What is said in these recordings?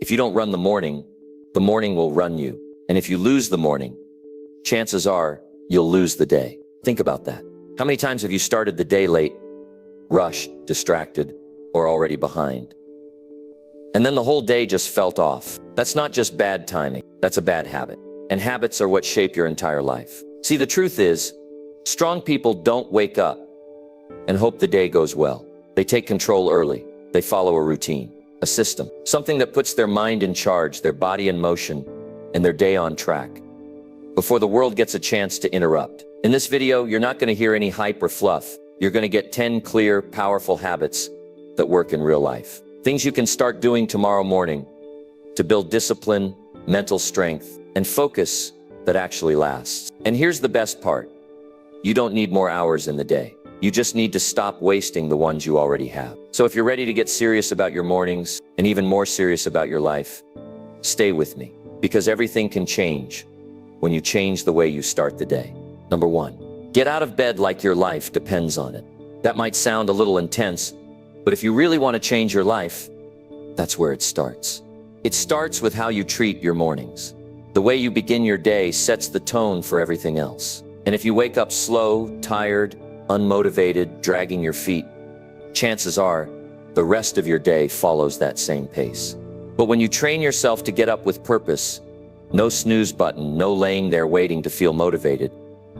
If you don't run the morning will run you. And if you lose the morning, chances are you'll lose the day. Think about that. How many times have you started the day late, rushed, distracted, or already behind? And then the whole day just felt off. That's not just bad timing, that's a bad habit. And habits are what shape your entire life. See, the truth is, strong people don't wake up and hope the day goes well. They take control early. They follow a routine, a system, something that puts their mind in charge, their body in motion, and their day on track, before the world gets a chance to interrupt. In this video, you're not going to hear any hype or fluff. You're going to get 10 clear, powerful habits that work in real life. Things you can start doing tomorrow morning to build discipline, mental strength, and focus that actually lasts. And here's the best part. You don't need more hours in the day. You just need to stop wasting the ones you already have. So if you're ready to get serious about your mornings and even more serious about your life, stay with me, because everything can change when you change the way you start the day. Number 1, get out of bed like your life depends on it. That might sound a little intense, but if you really want to change your life, that's where it starts. It starts with how you treat your mornings. The way you begin your day sets the tone for everything else. And if you wake up slow, tired, unmotivated, dragging your feet, chances are the rest of your day follows that same pace. But when you train yourself to get up with purpose, no snooze button, no laying there waiting to feel motivated,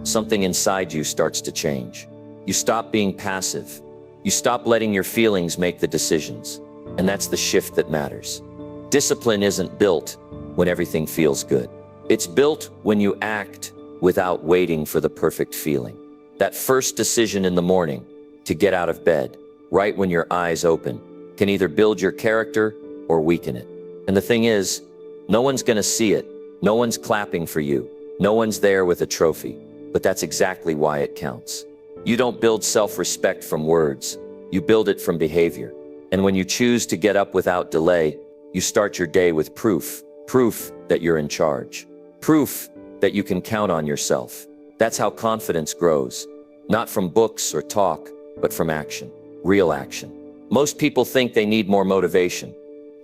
something inside you starts to change. You stop being passive. You stop letting your feelings make the decisions. And that's the shift that matters. Discipline isn't built when everything feels good. It's built when you act without waiting for the perfect feeling. That first decision in the morning to get out of bed, right when your eyes open, can either build your character or weaken it. And the thing is, no one's gonna see it. No one's clapping for you. No one's there with a trophy. But that's exactly why it counts. You don't build self-respect from words. You build it from behavior. And when you choose to get up without delay, you start your day with proof. Proof that you're in charge. Proof that you can count on yourself. That's how confidence grows. Not from books or talk, but from action. Real action. Most people think they need more motivation.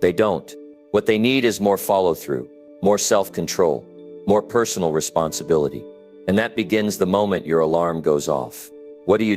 They don't. What they need is more follow-through, more self-control, more personal responsibility. And that begins the moment your alarm goes off. What do?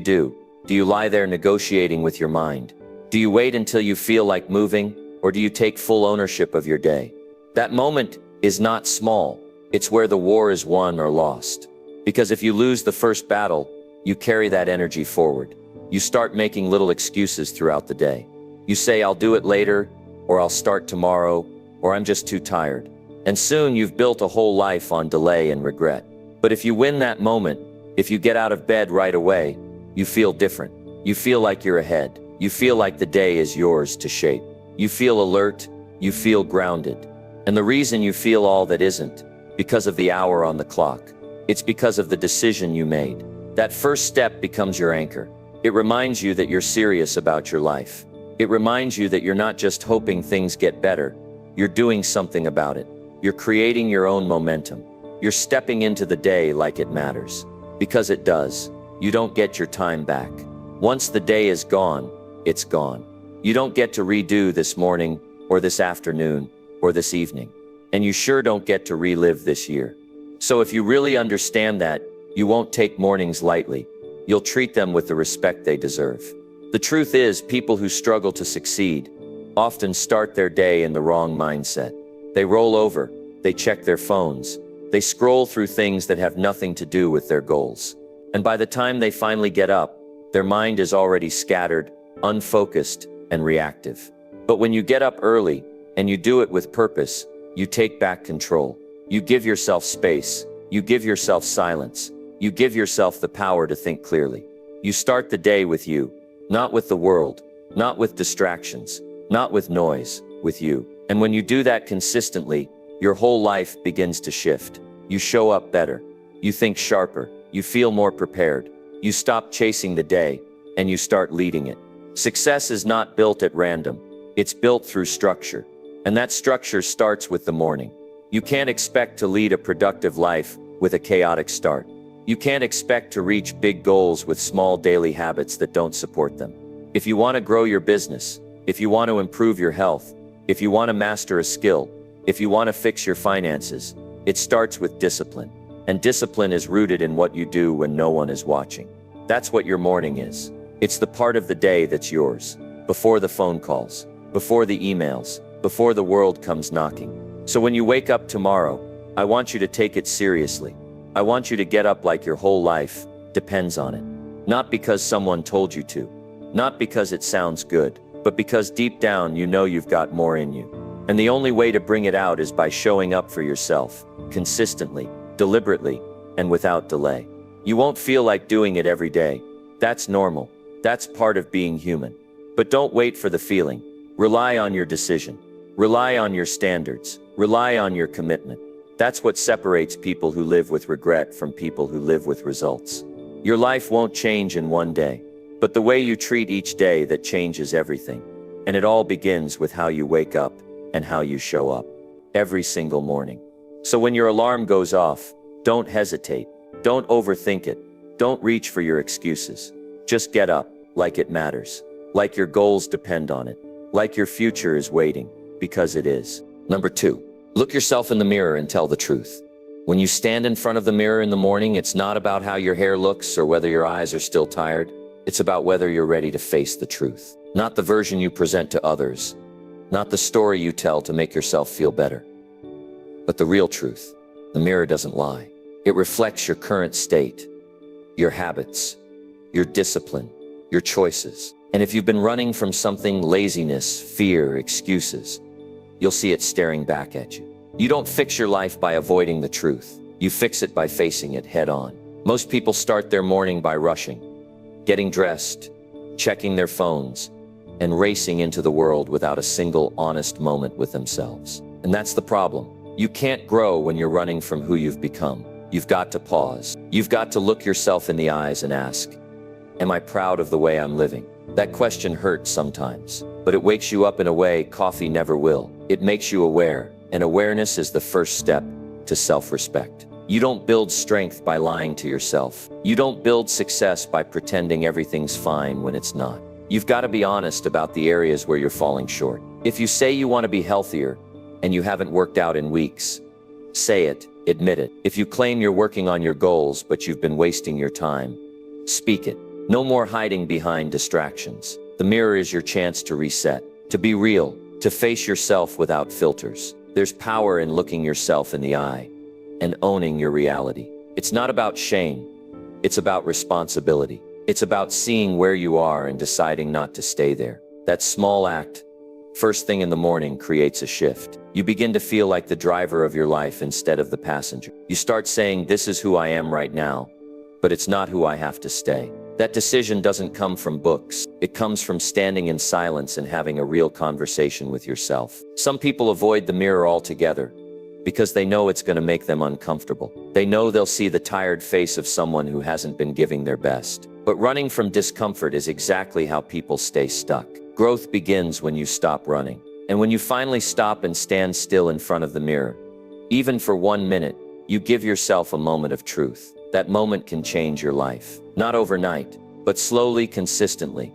Do you lie there negotiating with your mind? Do you wait until you feel like moving, or do you take full ownership of your day? That moment is not small. It's where the war is won or lost. Because if you lose the first battle, you carry that energy forward. You start making little excuses throughout the day. You say, I'll do it later, or I'll start tomorrow, or I'm just too tired. And soon you've built a whole life on delay and regret. But if you win that moment, if you get out of bed right away, you feel different. You feel like you're ahead. You feel like the day is yours to shape. You feel alert. You feel grounded. And the reason you feel all that isn't because of the hour on the clock. It's because of the decision you made. That first step becomes your anchor. It reminds you that you're serious about your life. It reminds you that you're not just hoping things get better. You're doing something about it. You're creating your own momentum. You're stepping into the day like it matters. Because it does. You don't get your time back. Once the day is gone, it's gone. You don't get to redo this morning, or this afternoon, or this evening. And you sure don't get to relive this year. So if you really understand that, you won't take mornings lightly. You'll treat them with the respect they deserve. The truth is, people who struggle to succeed often start their day in the wrong mindset. They roll over, they check their phones, they scroll through things that have nothing to do with their goals. And by the time they finally get up, their mind is already scattered, unfocused, and reactive. But when you get up early, and you do it with purpose, you take back control. You give yourself space. You give yourself silence. You give yourself the power to think clearly. You start the day with you, not with the world, not with distractions, not with noise, with you. And when you do that consistently, your whole life begins to shift. You show up better. You think sharper. You feel more prepared. You stop chasing the day, and you start leading it. Success is not built at random. It's built through structure. And that structure starts with the morning. You can't expect to lead a productive life with a chaotic start. You can't expect to reach big goals with small daily habits that don't support them. If you want to grow your business, if you want to improve your health, If you want to master a skill, if you want to fix your finances, it starts with discipline. And discipline is rooted in what you do when no one is watching. That's what your morning is. It's the part of the day that's yours. Before the phone calls, before the emails, before the world comes knocking. So when you wake up tomorrow, I want you to take it seriously. I want you to get up like your whole life depends on it. Not because someone told you to, not because it sounds good, but because deep down you know you've got more in you. And the only way to bring it out is by showing up for yourself, consistently, deliberately, and without delay. You won't feel like doing it every day. That's normal. That's part of being human. But don't wait for the feeling. Rely on your decision. Rely on your standards. Rely on your commitment. That's what separates people who live with regret from people who live with results. Your life won't change in one day, but the way you treat each day that changes everything. And it all begins with how you wake up and how you show up every single morning. So when your alarm goes off, don't hesitate. Don't overthink it. Don't reach for your excuses. Just get up like it matters, like your goals depend on it, like your future is waiting, because it is. Number 2, look yourself in the mirror and tell the truth. When you stand in front of the mirror in the morning, it's not about how your hair looks or whether your eyes are still tired. It's about whether you're ready to face the truth. Not the version you present to others, not the story you tell to make yourself feel better, but the real truth. The mirror doesn't lie. It reflects your current state, your habits, your discipline, your choices. And if you've been running from something, laziness, fear, excuses, you'll see it staring back at you. You don't fix your life by avoiding the truth. You fix it by facing it head on. Most people start their morning by rushing, getting dressed, checking their phones, and racing into the world without a single honest moment with themselves. And that's the problem. You can't grow when you're running from who you've become. You've got to pause. You've got to look yourself in the eyes and ask, am I proud of the way I'm living? That question hurts sometimes, but it wakes you up in a way coffee never will. It makes you aware, and awareness is the first step to self-respect. You don't build strength by lying to yourself. You don't build success by pretending everything's fine when it's not. You've got to be honest about the areas where you're falling short. If you say you want to be healthier and you haven't worked out in weeks, say it, admit it. If you claim you're working on your goals but you've been wasting your time, speak it. No more hiding behind distractions. The mirror is your chance to reset, to be real, to face yourself without filters. There's power in looking yourself in the eye and owning your reality. It's not about shame. It's about responsibility. It's about seeing where you are and deciding not to stay there. That small act, first thing in the morning, creates a shift. You begin to feel like the driver of your life instead of the passenger. You start saying, this is who I am right now, but it's not who I have to stay. That decision doesn't come from books. It comes from standing in silence and having a real conversation with yourself. Some people avoid the mirror altogether because they know it's going to make them uncomfortable. They know they'll see the tired face of someone who hasn't been giving their best. But running from discomfort is exactly how people stay stuck. Growth begins when you stop running. And when you finally stop and stand still in front of the mirror, even for 1 minute, you give yourself a moment of truth. That moment can change your life. Not overnight, but slowly, consistently.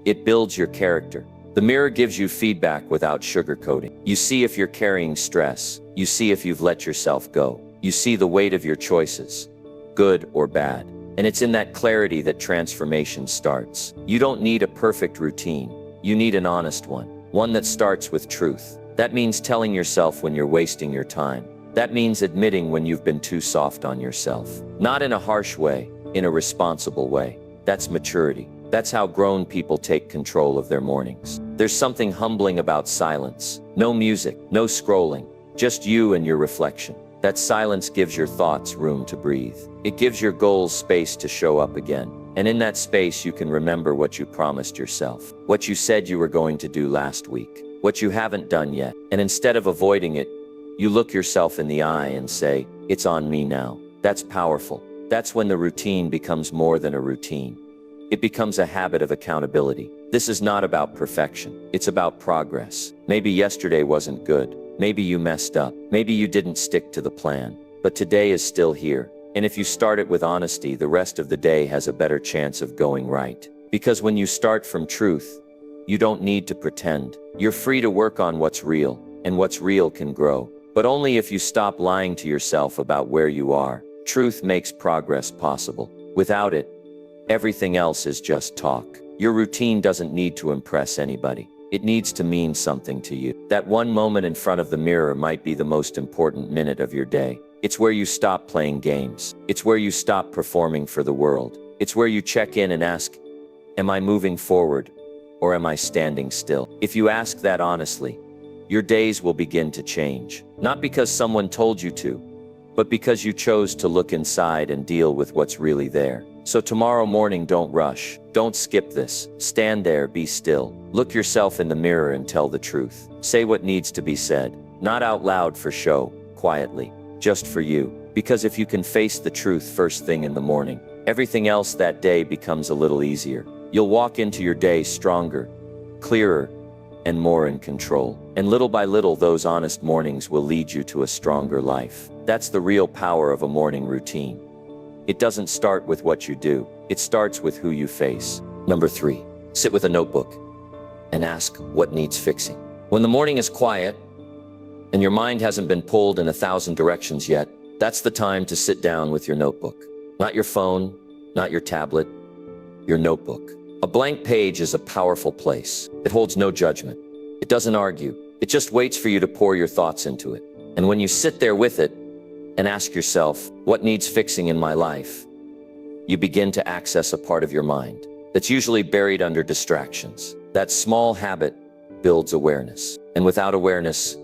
It builds your character. The mirror gives you feedback without sugarcoating. You see if you're carrying stress. You see if you've let yourself go. You see the weight of your choices, good or bad. And it's in that clarity that transformation starts. You don't need a perfect routine. You need an honest one that starts with truth. That means telling yourself when you're wasting your time. That means admitting when you've been too soft on yourself. Not in a harsh way, in a responsible way. That's maturity. That's how grown people take control of their mornings. There's something humbling about silence. No music, no scrolling, just you and your reflection. That silence gives your thoughts room to breathe. It gives your goals space to show up again. And in that space, you can remember what you promised yourself, what you said you were going to do last week, what you haven't done yet. And instead of avoiding it, you look yourself in the eye and say, it's on me now. That's powerful. That's when the routine becomes more than a routine. It becomes a habit of accountability. This is not about perfection. It's about progress. Maybe yesterday wasn't good. Maybe you messed up. Maybe you didn't stick to the plan. But today is still here. And if you start it with honesty, the rest of the day has a better chance of going right. Because when you start from truth, You don't need to pretend. You're free to work on what's real, and what's real can grow. But only if you stop lying to yourself about where you are. Truth makes progress possible. Without it, everything else is just talk. Your routine doesn't need to impress anybody. It needs to mean something to you. That one moment in front of the mirror might be the most important minute of your day. It's where you stop playing games. It's where you stop performing for the world. It's where you check in and ask, am I moving forward, or am I standing still? If you ask that honestly, your days will begin to change. Not because someone told you to, but because you chose to look inside and deal with what's really there. So tomorrow morning, don't rush. Don't skip this. Stand there, be still. Look yourself in the mirror and tell the truth. Say what needs to be said. Not out loud for show, quietly, just for you. Because if you can face the truth first thing in the morning, everything else that day becomes a little easier. You'll walk into your day stronger, clearer, and more in control. And little by little, those honest mornings will lead you to a stronger life. That's the real power of a morning routine. It doesn't start with what you do. It starts with who you face. Number 3, sit with a notebook and ask what needs fixing. When the morning is quiet and your mind hasn't been pulled in 1,000 directions yet, that's the time to sit down with your notebook. Not your phone, not your tablet, your notebook. A blank page is a powerful place. It holds no judgment. It doesn't argue. It just waits for you to pour your thoughts into it. And when you sit there with it and ask yourself, what needs fixing in my life? You begin to access a part of your mind that's usually buried under distractions. That small habit builds awareness. And without awareness,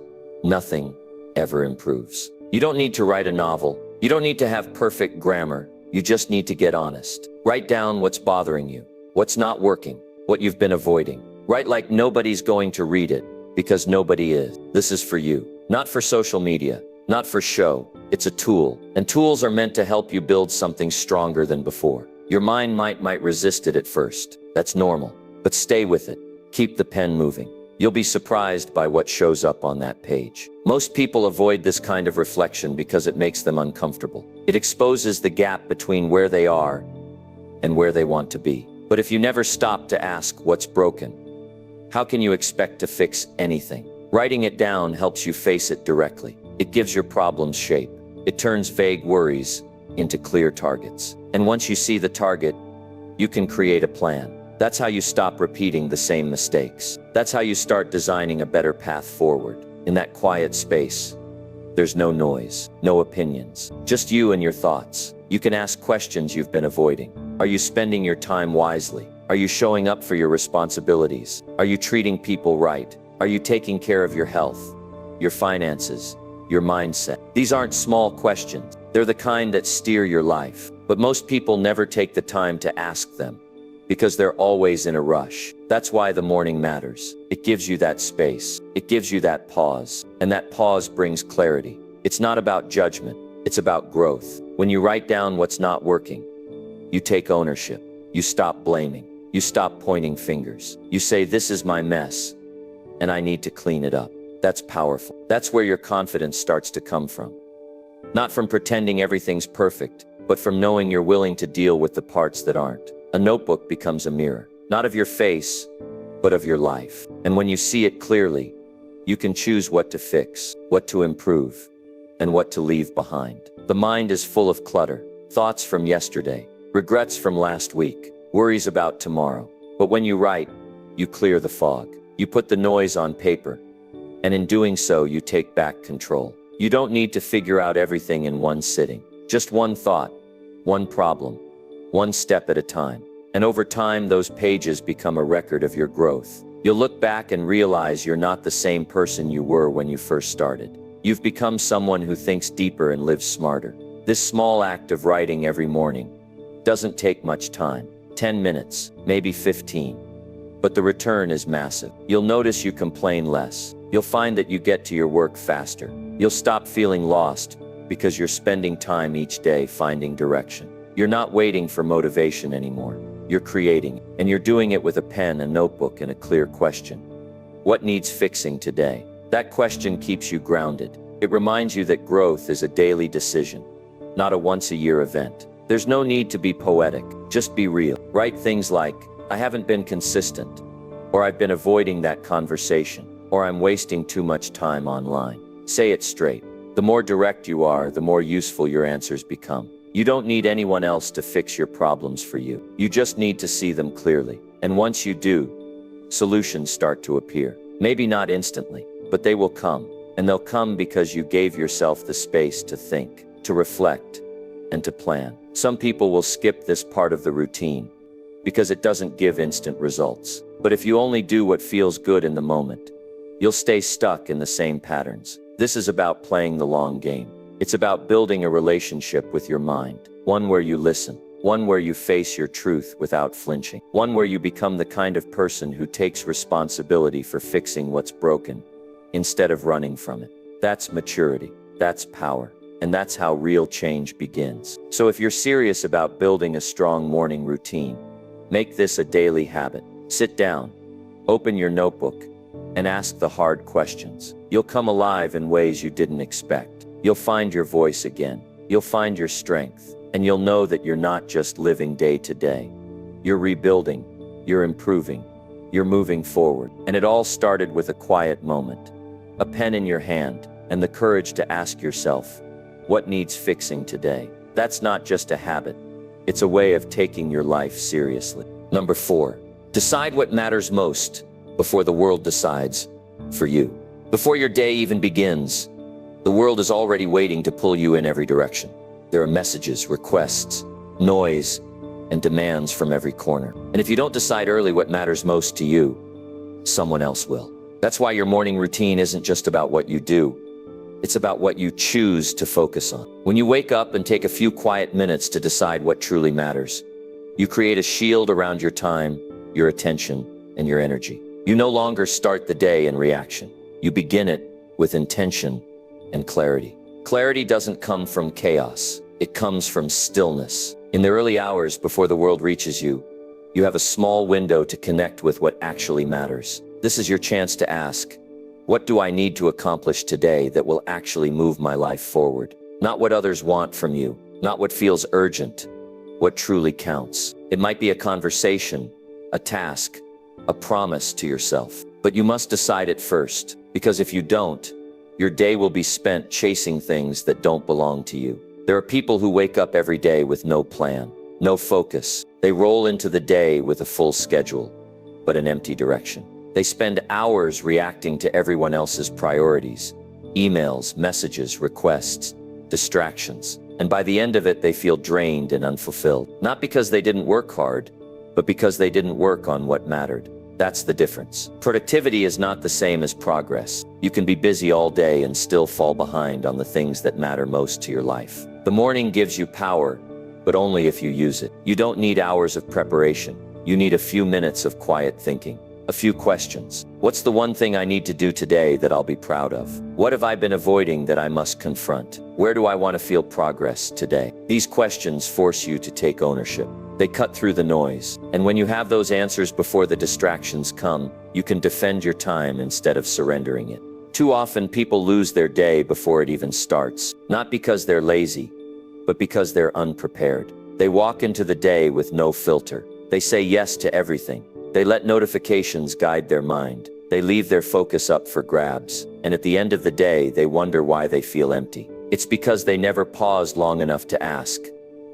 nothing ever improves. You don't need to write a novel. You don't need to have perfect grammar. You just need to get honest. Write down what's bothering you, what's not working, what you've been avoiding. Write like nobody's going to read it, because nobody is. This is for you, not for social media, not for show. It's a tool, and tools are meant to help you build something stronger than before. Your mind might resist it at first. That's normal, but stay with it. Keep the pen moving. You'll be surprised by what shows up on that page. Most people avoid this kind of reflection because it makes them uncomfortable. It exposes the gap between where they are and where they want to be. But if you never stop to ask what's broken, how can you expect to fix anything? Writing it down helps you face it directly. It gives your problems shape. It turns vague worries into clear targets. And once you see the target, you can create a plan. That's how you stop repeating the same mistakes. That's how you start designing a better path forward. In that quiet space, there's no noise, no opinions, just you and your thoughts. You can ask questions you've been avoiding. Are you spending your time wisely? Are you showing up for your responsibilities? Are you treating people right? Are you taking care of your health, your finances, your mindset? These aren't small questions. They're the kind that steer your life. But most people never take the time to ask them, because they're always in a rush. That's why the morning matters. It gives you that space. It gives you that pause. And that pause brings clarity. It's not about judgment. It's about growth. When you write down what's not working, you take ownership. You stop blaming. You stop pointing fingers. You say, this is my mess, and I need to clean it up. That's powerful. That's where your confidence starts to come from. Not from pretending everything's perfect, but from knowing you're willing to deal with the parts that aren't. A notebook becomes a mirror, not of your face, but of your life. And when you see it clearly, you can choose what to fix, what to improve, and what to leave behind. The mind is full of clutter, thoughts from yesterday, regrets from last week, worries about tomorrow. But when you write, you clear the fog. You put the noise on paper, and in doing so, you take back control. You don't need to figure out everything in one sitting. Just one thought, one problem, one step at a time. And over time, those pages become a record of your growth. You'll look back and realize you're not the same person you were when you first started. You've become someone who thinks deeper and lives smarter. This small act of writing every morning doesn't take much time, 10 minutes, maybe 15. But the return is massive. You'll notice you complain less. You'll find that you get to your work faster. You'll stop feeling lost because you're spending time each day finding direction. You're not waiting for motivation anymore. You're creating, and you're doing it with a pen, a notebook, and a clear question. What needs fixing today? That question keeps you grounded. It reminds you that growth is a daily decision, not a once-a-year event. There's no need to be poetic, just be real. Write things like, I haven't been consistent, or I've been avoiding that conversation, or I'm wasting too much time online. Say it straight. The more direct you are, the more useful your answers become. You don't need anyone else to fix your problems for you. You just need to see them clearly. And once you do, solutions start to appear. Maybe not instantly, but they will come. And they'll come because you gave yourself the space to think, to reflect, and to plan. Some people will skip this part of the routine because it doesn't give instant results. But if you only do what feels good in the moment, you'll stay stuck in the same patterns. This is about playing the long game. It's about building a relationship with your mind, one where you listen, one where you face your truth without flinching, one where you become the kind of person who takes responsibility for fixing what's broken instead of running from it. That's maturity, that's power, and that's how real change begins. So if you're serious about building a strong morning routine, make this a daily habit. Sit down, open your notebook, and ask the hard questions. You'll come alive in ways you didn't expect. You'll find your voice again. You'll find your strength, and you'll know that you're not just living day to day. You're rebuilding, you're improving, you're moving forward. And it all started with a quiet moment, a pen in your hand, and the courage to ask yourself, what needs fixing today? That's not just a habit. It's a way of taking your life seriously. Number 4, decide what matters most before the world decides for you. Before your day even begins, the world is already waiting to pull you in every direction. There are messages, requests, noise, and demands from every corner. And if you don't decide early what matters most to you, someone else will. That's why your morning routine isn't just about what you do. It's about what you choose to focus on. When you wake up and take a few quiet minutes to decide what truly matters, you create a shield around your time, your attention, and your energy. You no longer start the day in reaction. You begin it with intention and clarity. Clarity doesn't come from chaos. It comes from stillness. In the early hours before the world reaches you, you have a small window to connect with what actually matters. This is your chance to ask, what do I need to accomplish today that will actually move my life forward? Not what others want from you, not what feels urgent, what truly counts. It might be a conversation, a task, a promise to yourself. But you must decide it first, because if you don't, your day will be spent chasing things that don't belong to you. There are people who wake up every day with no plan, no focus. They roll into the day with a full schedule, but an empty direction. They spend hours reacting to everyone else's priorities, emails, messages, requests, distractions. And by the end of it, they feel drained and unfulfilled. Not because they didn't work hard, but because they didn't work on what mattered. That's the difference. Productivity is not the same as progress. You can be busy all day and still fall behind on the things that matter most to your life. The morning gives you power, but only if you use it. You don't need hours of preparation. You need a few minutes of quiet thinking. A few questions. What's the one thing I need to do today that I'll be proud of? What have I been avoiding that I must confront? Where do I want to feel progress today? These questions force you to take ownership. They cut through the noise. And when you have those answers before the distractions come, you can defend your time instead of surrendering it. Too often people lose their day before it even starts, not because they're lazy, but because they're unprepared. They walk into the day with no filter. They say yes to everything. They let notifications guide their mind. They leave their focus up for grabs. And at the end of the day, they wonder why they feel empty. It's because they never paused long enough to ask,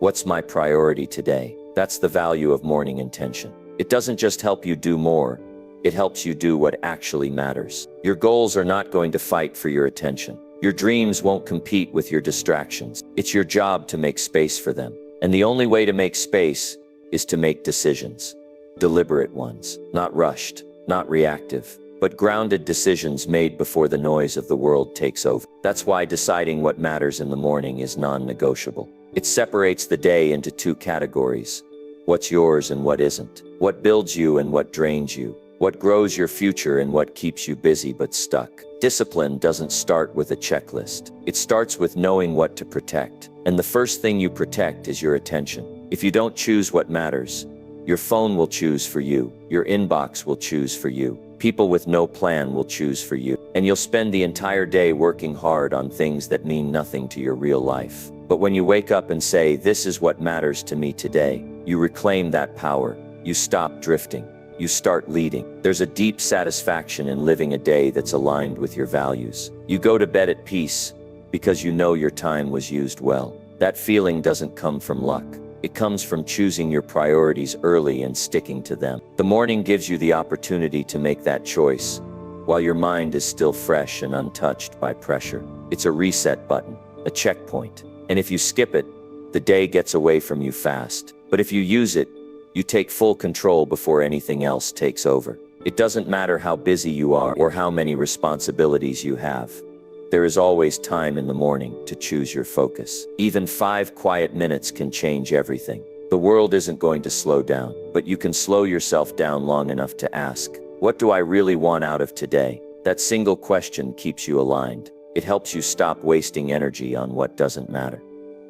what's my priority today? That's the value of morning intention. It doesn't just help you do more, it helps you do what actually matters. Your goals are not going to fight for your attention. Your dreams won't compete with your distractions. It's your job to make space for them. And the only way to make space is to make decisions. Deliberate ones, not rushed, not reactive, but grounded decisions made before the noise of the world takes over. That's why deciding what matters in the morning is non-negotiable. It separates the day into two categories: what's yours and what isn't, what builds you and what drains you, what grows your future and what keeps you busy but stuck. Discipline doesn't start with a checklist. It starts with knowing what to protect. And the first thing you protect is your attention. If you don't choose what matters, your phone will choose for you. Your inbox will choose for you. People with no plan will choose for you. And you'll spend the entire day working hard on things that mean nothing to your real life. But when you wake up and say, this is what matters to me today, you reclaim that power. You stop drifting. you start leading. There's a deep satisfaction in living a day that's aligned with your values. You go to bed at peace because you know your time was used well. That feeling doesn't come from luck. It comes from choosing your priorities early and sticking to them. The morning gives you the opportunity to make that choice while your mind is still fresh and untouched by pressure. It's a reset button, a checkpoint. And if you skip it, the day gets away from you fast. But if you use it, you take full control before anything else takes over. It doesn't matter how busy you are or how many responsibilities you have. There is always time in the morning to choose your focus. Even 5 quiet minutes can change everything. The world isn't going to slow down, but you can slow yourself down long enough to ask, what do I really want out of today? That single question keeps you aligned. It helps you stop wasting energy on what doesn't matter.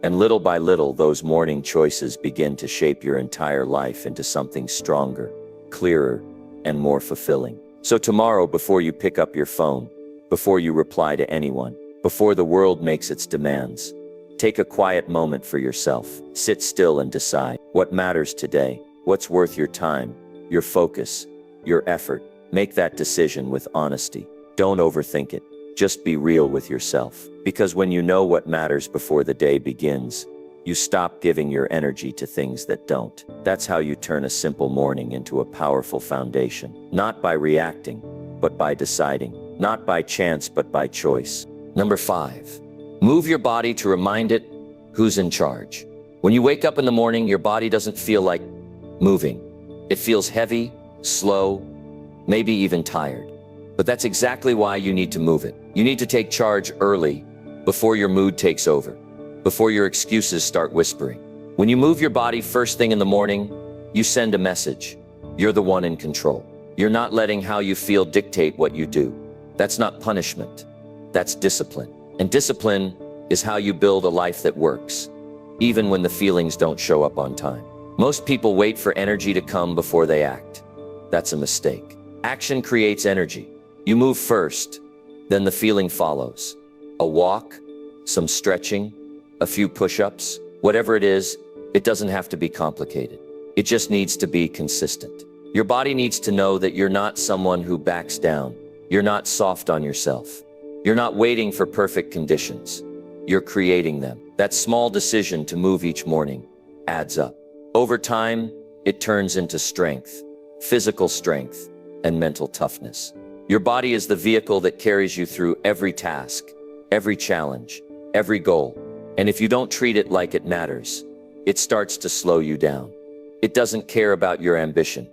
And little by little, those morning choices begin to shape your entire life into something stronger, clearer, and more fulfilling. So tomorrow, before you pick up your phone, before you reply to anyone, before the world makes its demands, take a quiet moment for yourself. Sit still and decide what matters today, what's worth your time, your focus, your effort. Make that decision with honesty. Don't overthink it. Just be real with yourself. Because when you know what matters before the day begins, you stop giving your energy to things that don't. That's how you turn a simple morning into a powerful foundation. Not by reacting, but by deciding. Not by chance, but by choice. Number 5, move your body to remind it who's in charge. When you wake up in the morning, your body doesn't feel like moving. It feels heavy, slow, maybe even tired. But that's exactly why you need to move it. You need to take charge early, before your mood takes over, before your excuses start whispering. When you move your body first thing in the morning, you send a message. You're the one in control. You're not letting how you feel dictate what you do. That's not punishment. That's discipline. And discipline is how you build a life that works, even when the feelings don't show up on time. Most people wait for energy to come before they act. That's a mistake. Action creates energy. You move first, then the feeling follows. A walk, some stretching, a few push-ups, whatever it is, it doesn't have to be complicated. It just needs to be consistent. Your body needs to know that you're not someone who backs down. You're not soft on yourself. You're not waiting for perfect conditions. You're creating them. That small decision to move each morning adds up. Over time, it turns into strength, physical strength, and mental toughness. Your body is the vehicle that carries you through every task, every challenge, every goal. And if you don't treat it like it matters, it starts to slow you down. It doesn't care about your ambition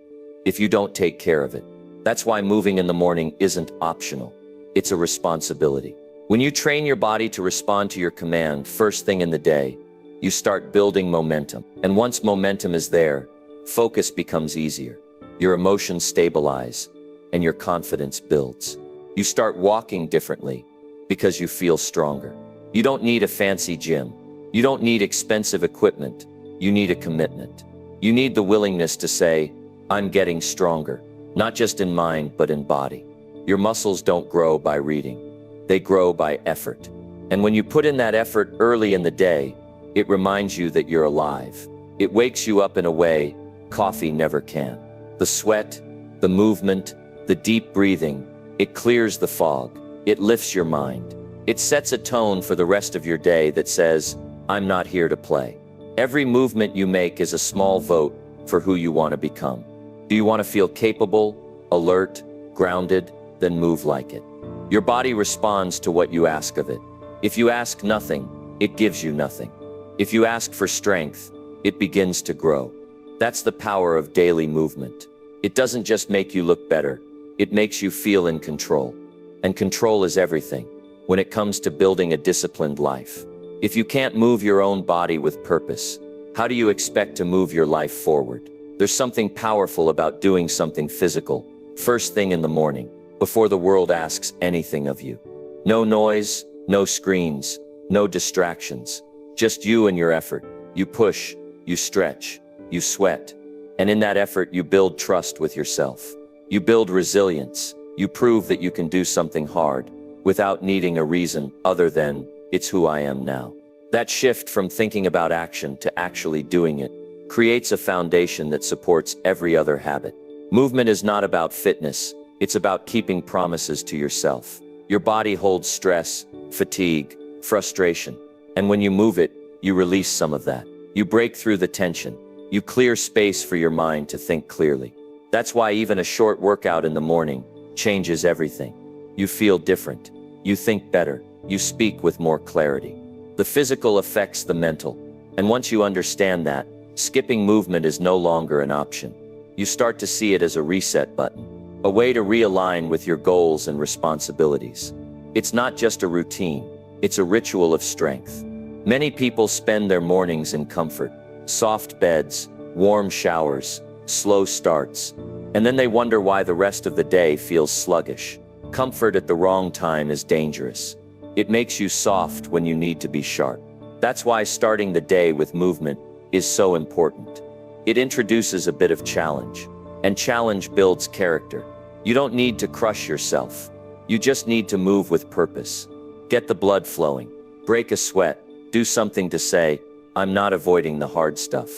if you don't take care of it. That's why moving in the morning isn't optional. It's a responsibility. When you train your body to respond to your command first thing in the day, you start building momentum. And once momentum is there, focus becomes easier. Your emotions stabilize, and your confidence builds. You start walking differently because you feel stronger. You don't need a fancy gym. You don't need expensive equipment. You need a commitment. You need the willingness to say, I'm getting stronger, not just in mind, but in body. Your muscles don't grow by reading. They grow by effort. And when you put in that effort early in the day, it reminds you that you're alive. It wakes you up in a way coffee never can. The sweat, the movement, the deep breathing, it clears the fog. It lifts your mind. It sets a tone for the rest of your day that says, I'm not here to play. Every movement you make is a small vote for who you want to become. Do you want to feel capable, alert, grounded? Then move like it. Your body responds to what you ask of it. If you ask nothing, it gives you nothing. If you ask for strength, it begins to grow. That's the power of daily movement. It doesn't just make you look better. It makes you feel in control. And control is everything when it comes to building a disciplined life. If you can't move your own body with purpose, how do you expect to move your life forward? There's something powerful about doing something physical first thing in the morning, before the world asks anything of you. No noise, no screens, no distractions, just you and your effort. You push, you stretch, you sweat, and in that effort you build trust with yourself. You build resilience. You prove that you can do something hard without needing a reason other than, it's who I am now. That shift from thinking about action to actually doing it creates a foundation that supports every other habit. Movement is not about fitness. It's about keeping promises to yourself. Your body holds stress, fatigue, frustration. And when you move it, you release some of that. You break through the tension. You clear space for your mind to think clearly. That's why even a short workout in the morning changes everything. You feel different. You think better. You speak with more clarity. The physical affects the mental. And once you understand that, skipping movement is no longer an option. You start to see it as a reset button, a way to realign with your goals and responsibilities. It's not just a routine, it's a ritual of strength. Many people spend their mornings in comfort, soft beds, warm showers, slow starts, and then they wonder why the rest of the day feels sluggish. Comfort at the wrong time is dangerous. It makes you soft when you need to be sharp. That's why starting the day with movement is so important. It introduces a bit of challenge, and challenge builds character. You don't need to crush yourself. You just need to move with purpose. Get the blood flowing, break a sweat, do something to say, I'm not avoiding the hard stuff.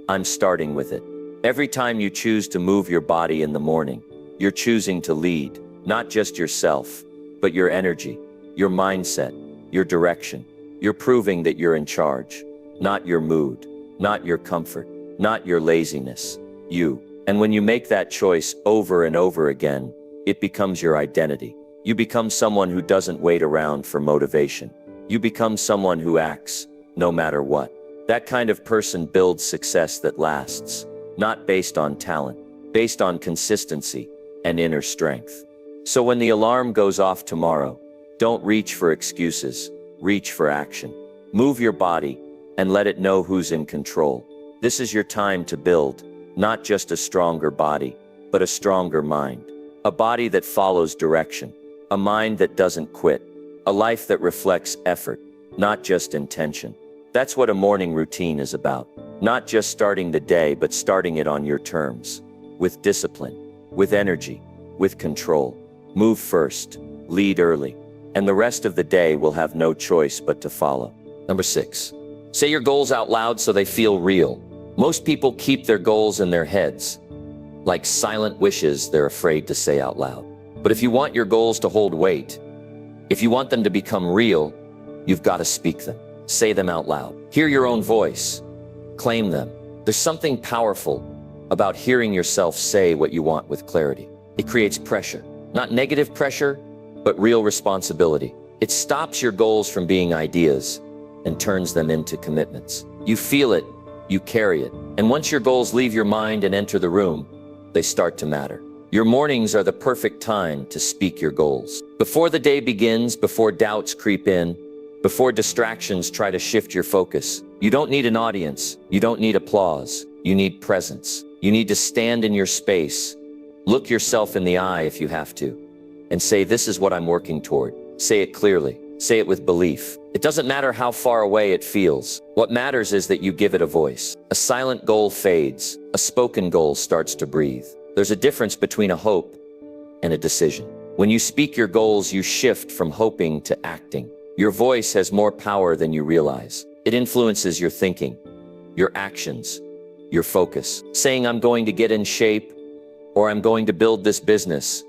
I'm starting with it. Every time you choose to move your body in the morning, you're choosing to lead, not just yourself, but your energy, your mindset, your direction. You're proving that you're in charge, not your mood, not your comfort, not your laziness, you. And when you make that choice over and over again, it becomes your identity. You become someone who doesn't wait around for motivation. You become someone who acts, no matter what. That kind of person builds success that lasts, not based on talent, based on consistency and inner strength. So when the alarm goes off tomorrow, don't reach for excuses, reach for action. Move your body and let it know who's in control. This is your time to build, not just a stronger body, but a stronger mind. A body that follows direction, a mind that doesn't quit, a life that reflects effort, not just intention. That's what a morning routine is about. Not just starting the day, but starting it on your terms. With discipline, with energy, with control. Move first, lead early, and the rest of the day will have no choice but to follow. Number 6, say your goals out loud so they feel real. Most people keep their goals in their heads, like silent wishes they're afraid to say out loud. But if you want your goals to hold weight, if you want them to become real, you've got to speak them. Say them out loud. Hear your own voice. Claim them. There's something powerful about hearing yourself say what you want with clarity. It creates pressure. Not negative pressure, but real responsibility. It stops your goals from being ideas and turns them into commitments. You feel it, you carry it. And once your goals leave your mind and enter the room, they start to matter. Your mornings are the perfect time to speak your goals. Before the day begins, before doubts creep in, before distractions try to shift your focus, you don't need an audience. You don't need applause. You need presence. You need to stand in your space, look yourself in the eye if you have to, and say, this is what I'm working toward. Say it clearly. Say it with belief. It doesn't matter how far away it feels. What matters is that you give it a voice. A silent goal fades. A spoken goal starts to breathe. There's a difference between a hope and a decision. When you speak your goals, you shift from hoping to acting. Your voice has more power than you realize. It influences your thinking, your actions, your focus. Saying, I'm going to get in shape, or I'm going to build this business,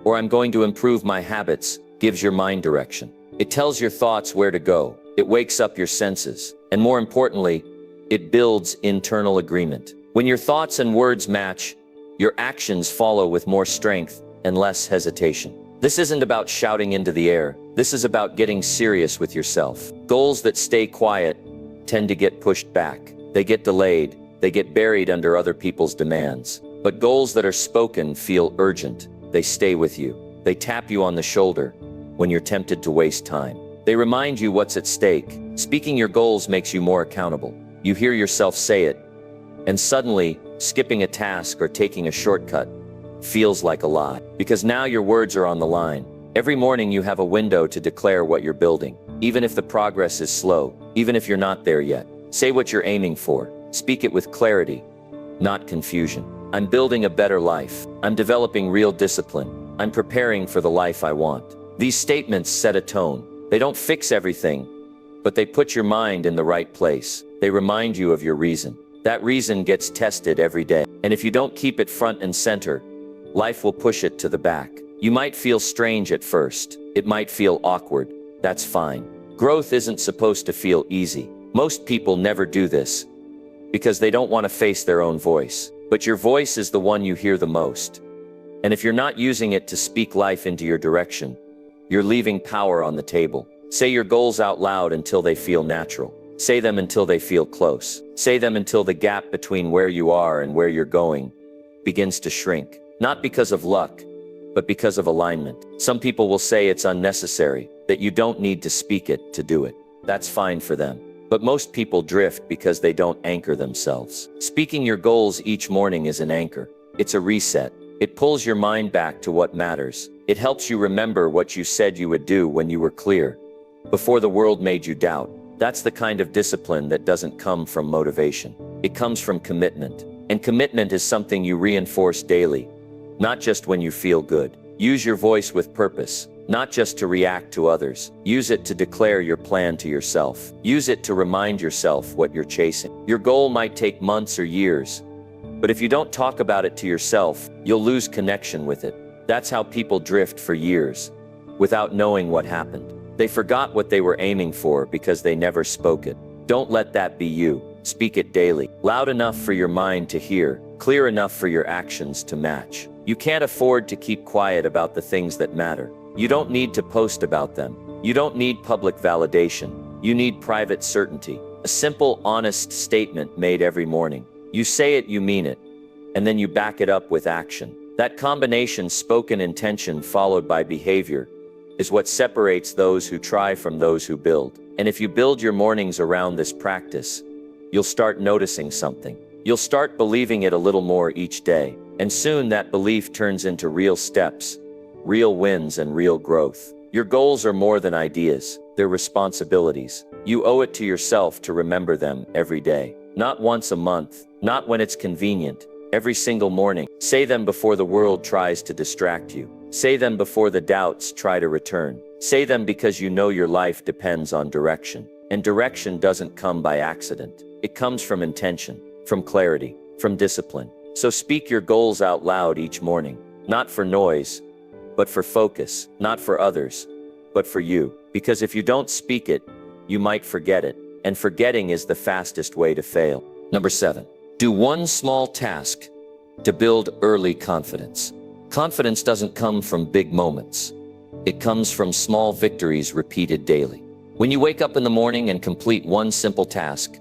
or I'm going to improve my habits, gives your mind direction. It tells your thoughts where to go. It wakes up your senses. And more importantly, it builds internal agreement. When your thoughts and words match, your actions follow with more strength and less hesitation. This isn't about shouting into the air. This is about getting serious with yourself. Goals that stay quiet tend to get pushed back. They get delayed. They get buried under other people's demands. But goals that are spoken feel urgent. They stay with you. They tap you on the shoulder when you're tempted to waste time. They remind you what's at stake. Speaking your goals makes you more accountable. You hear yourself say it, and suddenly, skipping a task or taking a shortcut feels like a lie. Because now your words are on the line. Every morning you have a window to declare what you're building. Even if the progress is slow, even if you're not there yet. Say what you're aiming for. Speak it with clarity, not confusion. I'm building a better life. I'm developing real discipline. I'm preparing for the life I want. These statements set a tone. They don't fix everything, but they put your mind in the right place. They remind you of your reason. That reason gets tested every day. And if you don't keep it front and center, life will push it to the back. You might feel strange at first. It might feel awkward. That's fine. Growth isn't supposed to feel easy. Most people never do this because they don't want to face their own voice. But your voice is the one you hear the most. And if you're not using it to speak life into your direction, you're leaving power on the table. Say your goals out loud until they feel natural. Say them until they feel close. Say them until the gap between where you are and where you're going begins to shrink. Not because of luck, but because of alignment. Some people will say it's unnecessary, that you don't need to speak it to do it. That's fine for them. But most people drift because they don't anchor themselves. Speaking your goals each morning is an anchor. It's a reset. It pulls your mind back to what matters. It helps you remember what you said you would do when you were clear, before the world made you doubt. That's the kind of discipline that doesn't come from motivation. It comes from commitment. And commitment is something you reinforce daily, not just when you feel good. Use your voice with purpose, not just to react to others. Use it to declare your plan to yourself. Use it to remind yourself what you're chasing. Your goal might take months or years, but if you don't talk about it to yourself, you'll lose connection with it. That's how people drift for years, without knowing what happened. They forgot what they were aiming for because they never spoke it. Don't let that be you. Speak it daily, loud enough for your mind to hear, clear enough for your actions to match. You can't afford to keep quiet about the things that matter. You don't need to post about them. You don't need public validation. You need private certainty. A simple, honest statement made every morning. You say it, you mean it, and then you back it up with action. That combination, spoken intention followed by behavior, is what separates those who try from those who build. And if you build your mornings around this practice, you'll start noticing something. You'll start believing it a little more each day. And soon that belief turns into real steps, real wins, and real growth. Your goals are more than ideas. They're responsibilities. You owe it to yourself to remember them every day. Not once a month, not when it's convenient. Every single morning. Say them before the world tries to distract you. Say them before the doubts try to return. Say them because you know your life depends on direction. And direction doesn't come by accident. It comes from intention, from clarity, from discipline. So speak your goals out loud each morning. Not for noise, but for focus. Not for others, but for you. Because if you don't speak it, you might forget it. And forgetting is the fastest way to fail. Number 7. Do one small task to build early confidence. Confidence doesn't come from big moments. It comes from small victories repeated daily. When you wake up in the morning and complete one simple task,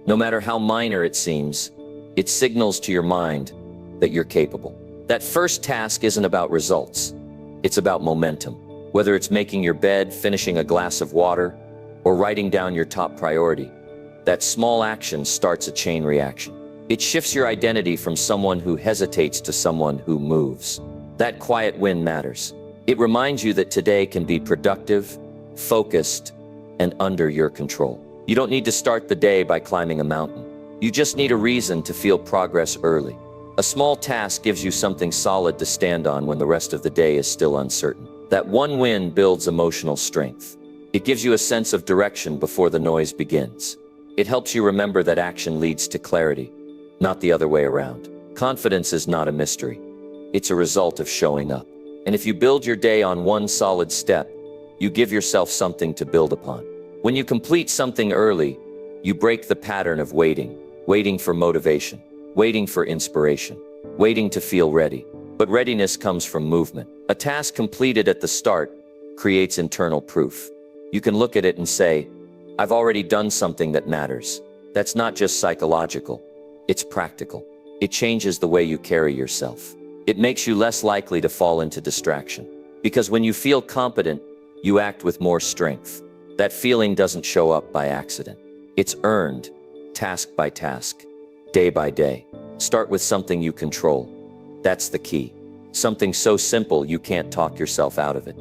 no matter how minor it seems, it signals to your mind that you're capable. That first task isn't about results. It's about momentum. Whether it's making your bed, finishing a glass of water, or writing down your top priority, that small action starts a chain reaction. It shifts your identity from someone who hesitates to someone who moves. That quiet win matters. It reminds you that today can be productive, focused, and under your control. You don't need to start the day by climbing a mountain. You just need a reason to feel progress early. A small task gives you something solid to stand on when the rest of the day is still uncertain. That one win builds emotional strength. It gives you a sense of direction before the noise begins. It helps you remember that action leads to clarity, not the other way around. Confidence is not a mystery. It's a result of showing up. And if you build your day on one solid step, you give yourself something to build upon. When you complete something early, you break the pattern of waiting for motivation, waiting for inspiration, waiting to feel ready. But readiness comes from movement. A task completed at the start creates internal proof. You can look at it and say, I've already done something that matters. That's not just psychological. It's practical. It changes the way you carry yourself. It makes you less likely to fall into distraction. Because when you feel competent, you act with more strength. That feeling doesn't show up by accident. It's earned, task by task, day by day. Start with something you control. That's the key. Something so simple you can't talk yourself out of it,